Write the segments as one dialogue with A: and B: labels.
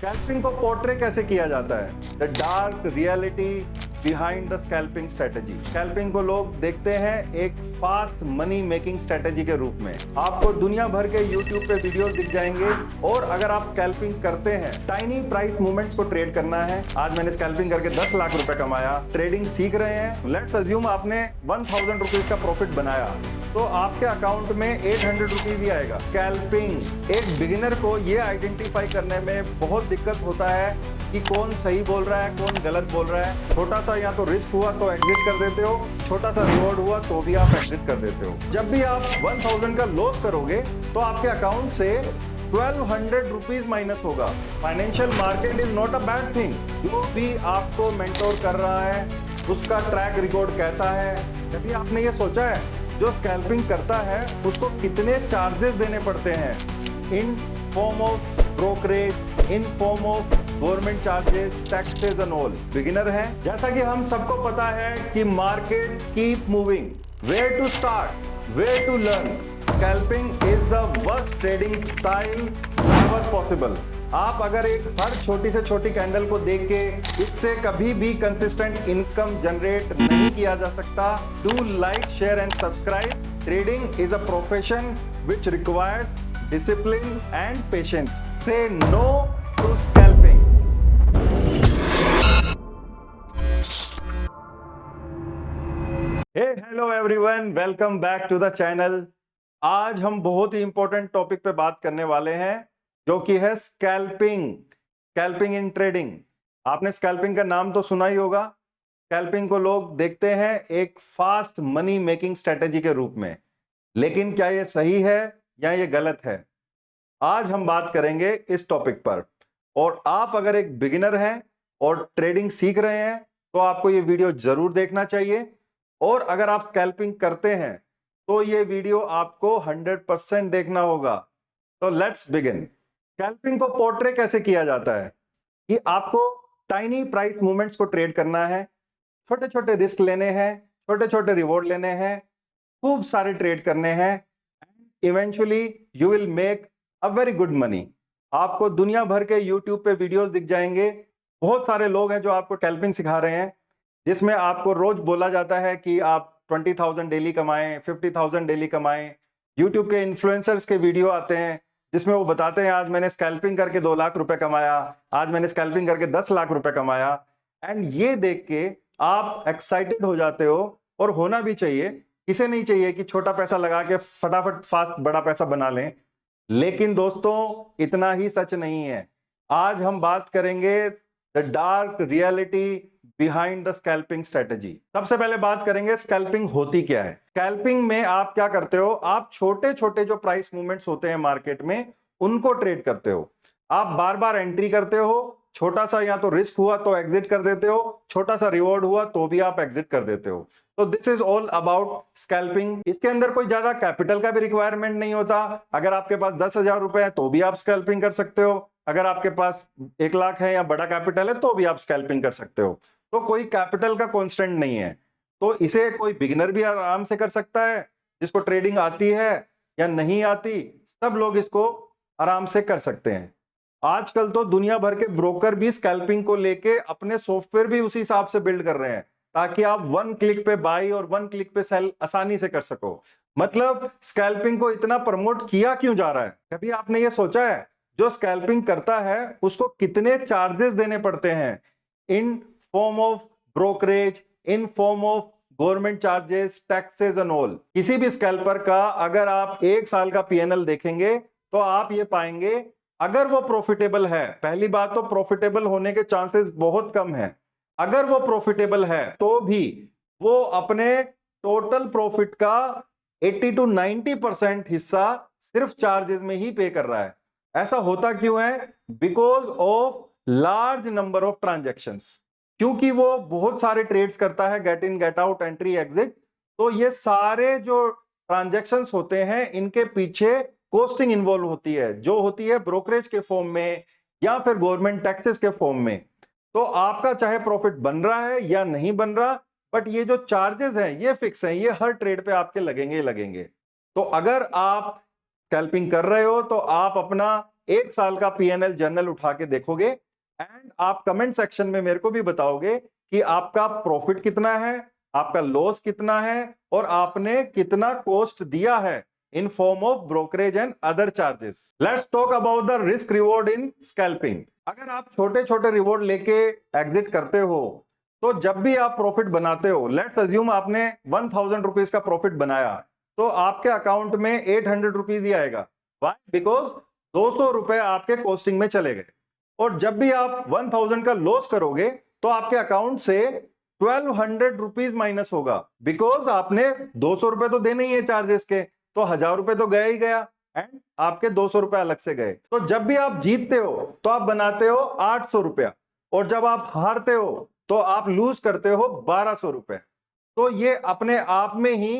A: Scalping को portray कैसे किया जाता है? The dark reality behind the scalping strategy. Scalping को लोग देखते हैं एक फास्ट मनी मेकिंग स्ट्रेटेजी के रूप में। आपको दुनिया भर के YouTube पे वीडियोस दिख जाएंगे और अगर आप स्कैल्पिंग करते हैं, टाइनी प्राइस मूवमेंट्स को ट्रेड करना है। आज मैंने स्कैल्पिंग करके 10 लाख रुपए कमाया, ट्रेडिंग सीख रहे हैं। लेट्स अज्यूम आपने 1000 रुपीज का प्रॉफिट बनाया तो आपके अकाउंट में 800 रुपीज ही आएगा। स्कैल्पिंग एक बिगिनर को ये आइडेंटिफाई करने में बहुत दिक्कत होता है कि कौन सही बोल रहा है, कौन गलत बोल रहा है। छोटा सा या तो रिस्क हुआ तो एग्जिट कर देते हो, छोटा सा रिवॉर्ड हुआ तो भी आप एग्जिट कर देते हो। जब भी आप 1000 का लॉस करोगे तो आपके अकाउंट से 1200 रुपीज माइनस होगा। Financial market is not a bad thing. जो भी आपको मेंटोर कर रहा है उसका ट्रैक रिकॉर्ड कैसा है, कभी आपने ये सोचा है जो स्कैल्पिंग करता है उसको कितने चार्जेस देने पड़ते हैं? In form of brokerage, in form of government charges, taxes and all. Beginner है, जैसा कि हम सबको पता है कि markets keep moving. Where to start, where to learn. Scalping is the worst trading style ever possible. आप अगर एक हर छोटी से छोटी कैंडल को देख के इससे कभी भी कंसिस्टेंट इनकम जनरेट नहीं किया जा सकता। Do like, share and subscribe. Trading is a profession which requires discipline and patience. Say no to scalping. Hey hello everyone, welcome back to the channel. आज हम बहुत ही इंपॉर्टेंट टॉपिक पे बात करने वाले हैं जो कि है स्कैल्पिंग। Scalping in trading. आपने स्कैल्पिंग का नाम तो सुना ही होगा। स्कैल्पिंग को लोग देखते हैं एक फास्ट मनी मेकिंग स्ट्रेटेजी के रूप में, लेकिन क्या ये सही है या ये गलत है? आज हम बात करेंगे इस टॉपिक पर। और आप अगर एक बिगिनर हैं और ट्रेडिंग सीख रहे हैं तो आपको ये वीडियो जरूर देखना चाहिए। और अगर आप स्कैल्पिंग करते हैं तो ये वीडियो आपको 100% देखना होगा। तो लेट्स बिगिन। स्कैल्पिंग को पोर्ट्रे कैसे किया जाता है कि आपको टाइनी प्राइस मूवमेंट्स को ट्रेड करना है, छोटे छोटे रिस्क लेने हैं, छोटे छोटे रिवॉर्ड लेने हैं, खूब सारे ट्रेड करने हैं। Eventually you will make a very good money. आपको दुनिया भर के YouTube पे वीडियोस दिख जाएंगे। बहुत सारे लोग हैं जो आपको स्कैल्पिंग सिखा रहे हैं, जिसमें आपको रोज बोला जाता है कि आप 20,000 डेली कमाएं, 50,000 डेली कमाएं। YouTube के इन्फ्लुएंसर्स के वीडियो आते हैं जिसमें वो बताते हैं आज मैंने स्कैल्पिंग करके 2 लाख रुपए कमाया, आज मैंने स्कैल्पिंग करके 10 लाख रुपए कमाया। एंड ये देख के आप एक्साइटेड हो जाते हो, और होना भी चाहिए। किसे नहीं चाहिए कि छोटा पैसा लगा के फटाफट फास्ट बड़ा पैसा बना लें। लेकिन दोस्तों, इतना ही सच नहीं है। आज हम बात करेंगे the dark reality behind the scalping strategy. सबसे पहले बात करेंगे स्कैल्पिंग होती क्या है। स्कैल्पिंग में आप क्या करते हो? आप छोटे छोटे जो प्राइस मूवमेंट्स होते हैं मार्केट में उनको ट्रेड करते हो। आप बार बार एंट्री करते हो, छोटा सा या तो रिस्क हुआ तो एग्जिट कर देते हो, छोटा सा रिवॉर्ड हुआ तो भी आप एग्जिट कर देते हो। तो this is all about scalping. इसके अंदर कोई ज्यादा कैपिटल का भी रिक्वायरमेंट नहीं होता। अगर आपके पास 10,000 रुपए है तो भी आप स्कैल्पिंग कर सकते हो। अगर आपके पास 1 लाख है या बड़ा कैपिटल है तो भी आप स्कैल्पिंग कर सकते हो। तो कोई कैपिटल का कॉन्स्टेंट नहीं है। तो इसे कोई बिगिनर भी आराम से कर सकता है। जिसको ट्रेडिंग आती है या नहीं आती, सब लोग इसको आराम से कर सकते हैं। आजकल तो दुनिया भर के ब्रोकर भी स्कैल्पिंग को लेके अपने सॉफ्टवेयर भी उसी हिसाब से बिल्ड कर रहे हैं ताकि आप 1 क्लिक पे बाई और 1 क्लिक पे सेल आसानी से कर सको। मतलब स्कैल्पिंग को इतना प्रमोट किया क्यों जा रहा है? कभी आपने ये सोचा है जो स्कैल्पिंग करता है उसको कितने चार्जेस देने पड़ते हैं? In form of brokerage, in form of government charges, taxes and all. किसी भी स्कैल्पर का अगर आप 1 साल का पीएनएल देखेंगे तो आप ये पाएंगे, अगर वो प्रॉफिटेबल है, पहली बात तो प्रॉफिटेबल होने के चांसेस बहुत कम है। अगर वो प्रॉफिटेबल है तो भी वो अपने टोटल प्रॉफिट का 80 to 90% हिस्सा सिर्फ चार्जेस में ही पे कर रहा है। ऐसा होता क्यों है? Because of large number of transactions. क्योंकि वो बहुत सारे ट्रेड्स करता है, get in, get out, entry, exit. तो ये सारे जो ट्रांजैक्शंस होते हैं इनके पीछे कॉस्टिंग इन्वॉल्व होती है, जो होती है ब्रोकरेज के फॉर्म में या फिर गवर्नमेंट टैक्सेस के फॉर्म में। तो आपका चाहे प्रॉफिट बन रहा है या नहीं बन रहा, बट ये जो चार्जेस हैं ये फिक्स हैं, ये हर ट्रेड पे आपके लगेंगे ही लगेंगे। तो अगर आप स्कैल्पिंग कर रहे हो तो आप अपना एक साल का पीएनएल जर्नल उठा के देखोगे एंड आप कमेंट सेक्शन में मेरे को भी बताओगे कि आपका प्रॉफिट कितना है, आपका लॉस कितना है और आपने कितना कॉस्ट दिया है in form of brokerage and other charges. Let's talk about the risk reward in scalping. अगर आप छोटे छोटे रिवॉर्ड लेके एग्जिट करते हो तो जब भी आप प्रॉफिट बनाते हो, लेट्स अज्यूम आपने 1000 रुपीज का प्रॉफिट बनाया, तो आपके अकाउंट में 800 रुपीज ही आएगा। वाई? बिकॉज 200 रुपए आपके कॉस्टिंग में चले गए। और जब भी आप 1000 का लॉस करोगे तो आपके अकाउंट से 1200 रुपीज माइनस होगा, बिकॉज आपने 200 रुपए तो देने ही है चार्जेस के, तो 1000 रुपए तो गया ही गया एंड आपके 200 रुपए अलग से गए। तो जब भी आप जीतते हो तो आप बनाते हो 800 रुपया, और जब आप हारते हो तो आप लूज करते हो 1200 रुपए। तो ये अपने आप में ही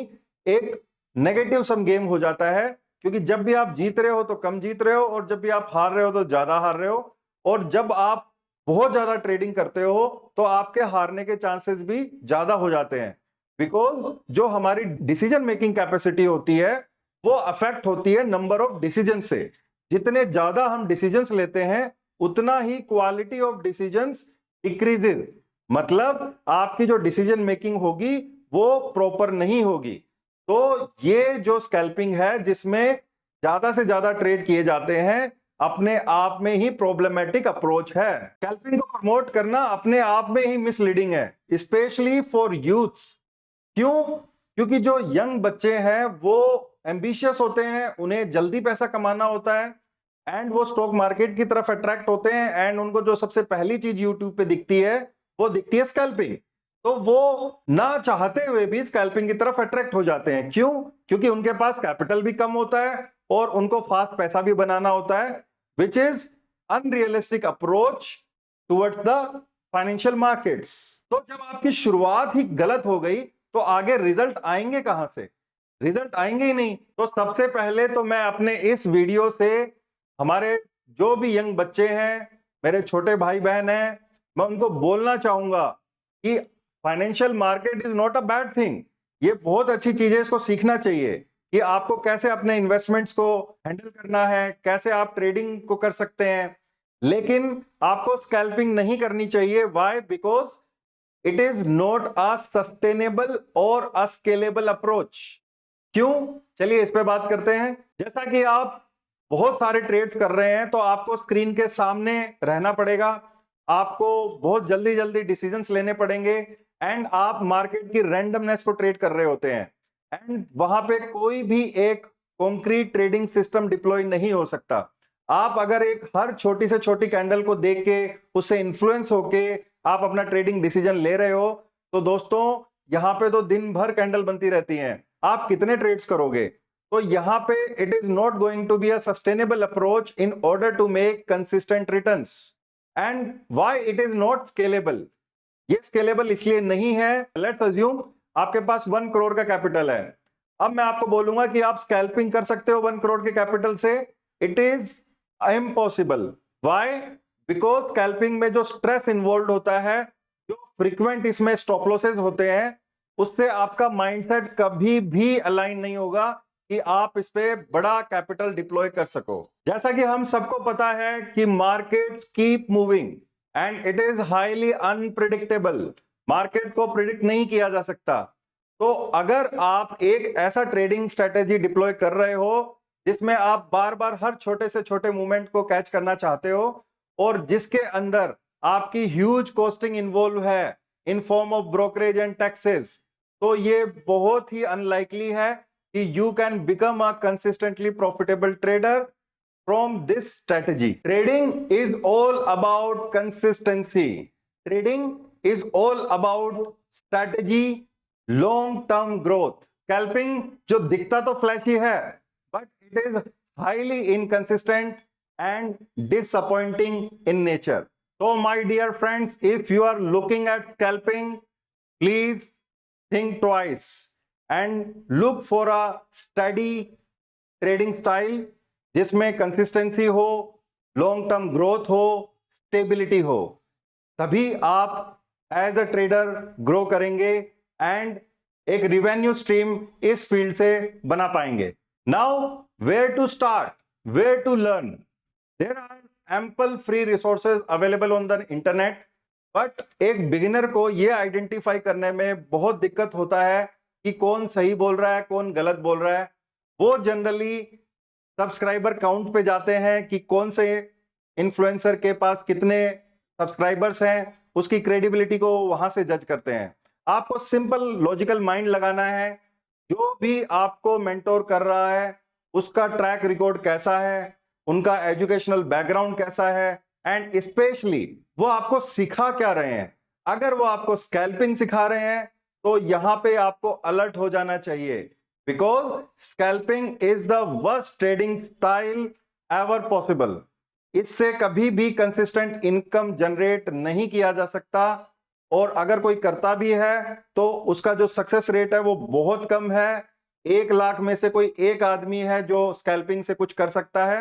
A: एक नेगेटिव सम गेम हो जाता है, क्योंकि जब भी आप जीत रहे हो तो कम जीत रहे हो और जब भी आप हार रहे हो तो ज्यादा हार रहे हो। और जब आप बहुत ज्यादा ट्रेडिंग करते हो तो आपके हारने के चांसेस भी ज्यादा हो जाते हैं, बिकॉज जो हमारी डिसीजन मेकिंग कैपेसिटी होती है वो अफेक्ट होती है नंबर ऑफ डिसीजन से। जितने ज्यादा हम डिसीजंस लेते हैं उतना ही क्वालिटी ऑफ डिसीजंस डिक्रीजेस, मतलब आपकी जो डिसीजन मेकिंग होगी वो प्रॉपर नहीं होगी। तो ये जो स्कैल्पिंग है जिसमें ज्यादा से ज्यादा ट्रेड किए जाते हैं, अपने आप में ही प्रॉब्लमेटिक अप्रोच है। स्कैल्पिंग को प्रमोट करना अपने आप में ही मिसलीडिंग है, स्पेशली फॉर यूथ्स। क्यों? क्योंकि जो यंग बच्चे हैं वो एम्बिशियस होते हैं, उन्हें जल्दी पैसा कमाना होता है एंड वो स्टॉक मार्केट की तरफ अट्रैक्ट होते हैं एंड उनको जो सबसे पहली चीज यूट्यूब पे दिखती है वो दिखती है स्कैल्पिंग। तो वो ना चाहते हुए भी स्कैल्पिंग की तरफ अट्रैक्ट हो जाते हैं। क्यों? क्योंकि उनके पास कैपिटल भी कम होता है और उनको फास्ट पैसा भी बनाना होता है, which is unrealistic approach towards the financial markets. तो जब आपकी शुरुआत ही गलत हो गई तो आगे रिजल्ट आएंगे कहां से? रिजल्ट आएंगे ही नहीं। तो सबसे पहले तो मैं अपने इस वीडियो से हमारे जो भी यंग बच्चे हैं, मेरे छोटे भाई बहन हैं, मैं उनको बोलना चाहूंगा कि financial market is not a bad thing. ये बहुत अच्छी चीज है, इसको सीखना चाहिए कि आपको कैसे अपने इन्वेस्टमेंट्स को हैंडल करना है, कैसे आप ट्रेडिंग को कर सकते हैं। लेकिन आपको स्कैल्पिंग नहीं करनी चाहिए। Why? Because it is not a sustainable और अ स्केलेबल अप्रोच। क्यों? चलिए इस पे बात करते हैं। जैसा कि आप बहुत सारे ट्रेड्स कर रहे हैं तो आपको स्क्रीन के सामने रहना पड़ेगा, आपको बहुत जल्दी जल्दी डिसीजंस लेने पड़ेंगे एंड आप मार्केट की रैंडमनेस को ट्रेड कर रहे होते हैं एंड वहां पे कोई भी एक कॉन्क्रीट ट्रेडिंग सिस्टम डिप्लॉय नहीं हो सकता। आप अगर एक हर छोटी से छोटी कैंडल को देख के उससे इन्फ्लुएंस होके आप अपना ट्रेडिंग डिसीजन ले रहे हो तो दोस्तों यहां पे तो दिन भर कैंडल बनती रहती हैं, आप कितने ट्रेड्स करोगे? तो यहां पे it is not going to be a sustainable approach in order to make consistent returns. And why it is not scalable? ये स्केलेबल इसलिए नहीं है, लेट्स अज्यूम आपके पास 1 करोड़ का कैपिटल है। अब मैं आपको बोलूंगा कि आप स्कैल्पिंग कर सकते हो 1 करोड़ के कैपिटल से, it is impossible. Why? Because scalping में जो स्ट्रेस इन्वॉल्व होता है, जो फ्रीक्वेंट इसमें स्टॉप लॉसेस होते हैं, उससे आपका माइंडसेट कभी भी अलाइन नहीं होगा कि आप इस पे बड़ा कैपिटल डिप्लॉय कर सको। जैसा कि हम सबको पता है कि markets keep moving and it is highly unpredictable. Market को प्रिडिक्ट नहीं किया जा सकता। तो अगर आप एक ऐसा ट्रेडिंग स्ट्रेटेजी डिप्लॉय कर रहे हो जिसमें आप बार बार हर छोटे से छोटे मूवमेंट को कैच करना चाहते हो और जिसके अंदर आपकी ह्यूज कॉस्टिंग इन्वॉल्व है in form of brokerage and taxes, तो ये बहुत ही अनलाइकली है कि you can become a consistently profitable trader from this strategy. Trading is all about consistency. Trading is all about strategy, long term growth. Scalping जो दिखता तो flashy है, but it is highly inconsistent and disappointing in nature. So my dear friends, if you are looking at scalping, please think twice and look for a steady trading style जिसमें consistency हो, long term growth हो, stability हो। तभी आप as a trader grow करेंगे and एक revenue stream इस field से बना पाएंगे। Now where to start, where to learn? There are ample free resources available on the internet, but एक बिगिनर को ये आइडेंटिफाई करने में बहुत दिक्कत होता है कि कौन सही बोल रहा है, कौन गलत बोल रहा है। वो जनरली सब्सक्राइबर काउंट पे जाते हैं कि कौन से इन्फ्लुएंसर के पास कितने सब्सक्राइबर्स हैं, उसकी क्रेडिबिलिटी को वहां से जज करते हैं। आपको सिंपल लॉजिकल माइंड लगाना है, जो भी आपको मेंटोर कर रहा है उसका ट्रैक रिकॉर्ड कैसा है, उनका एजुकेशनल बैकग्राउंड कैसा है, एंड स्पेशली वो आपको सिखा क्या रहे हैं। अगर वो आपको स्कैल्पिंग सिखा रहे हैं तो यहां पे आपको अलर्ट हो जाना चाहिए, because scalping is the worst trading style ever possible. इससे कभी भी कंसिस्टेंट इनकम जनरेट नहीं किया जा सकता, और अगर कोई करता भी है तो उसका जो सक्सेस रेट है वो बहुत कम है। 1 लाख में से कोई एक आदमी है जो स्कैल्पिंग से कुछ कर सकता है।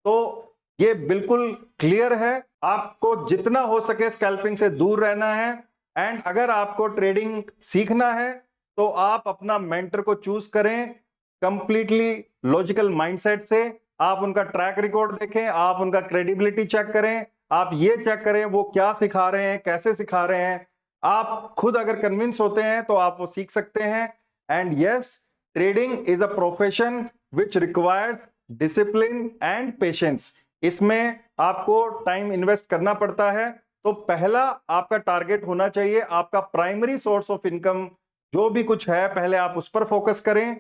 A: तो ये बिल्कुल क्लियर है, आपको जितना हो सके स्कैल्पिंग से दूर रहना है। एंड अगर आपको ट्रेडिंग सीखना है तो आप अपना मेंटर को चूज करें कंप्लीटली लॉजिकल माइंडसेट से। आप उनका ट्रैक रिकॉर्ड देखें, आप उनका क्रेडिबिलिटी चेक करें, आप ये चेक करें वो क्या सिखा रहे हैं, कैसे सिखा रहे हैं। आप खुद अगर कन्विंस होते हैं तो आप वो सीख सकते हैं। And yes, trading is a profession which requires discipline and patience. इसमें आपको टाइम इन्वेस्ट करना पड़ता है। तो पहला आपका टारगेट होना चाहिए, आपका प्राइमरी सोर्स ऑफ इनकम जो भी कुछ है पहले आप उस पर फोकस करें।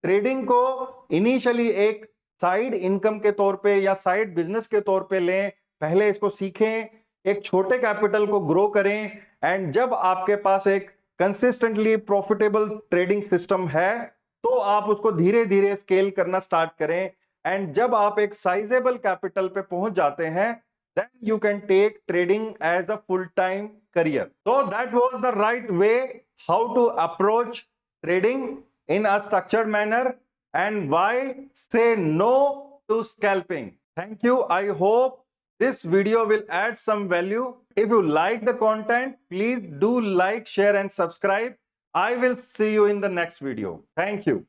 A: ट्रेडिंग को इनिशियली एक साइड इनकम के तौर पे या साइड बिजनेस के तौर पे लें, पहले इसको सीखें, एक छोटे कैपिटल को ग्रो करें। एंड जब आपके पास एक कंसिस्टेंटली प्रॉफिटेबल ट्रेडिंग सिस्टम है तो आप उसको धीरे धीरे स्केल करना स्टार्ट करें। एंड जब आप एक साइजेबल कैपिटल पे पहुंच जाते हैं, then you can take trading as a full-time career. So that was the right way how to approach trading in a structured manner, and why say no to scalping. Thank you. I hope this video will add some value. If you like the content, please do like, share and subscribe. I will see you in the next video. Thank you.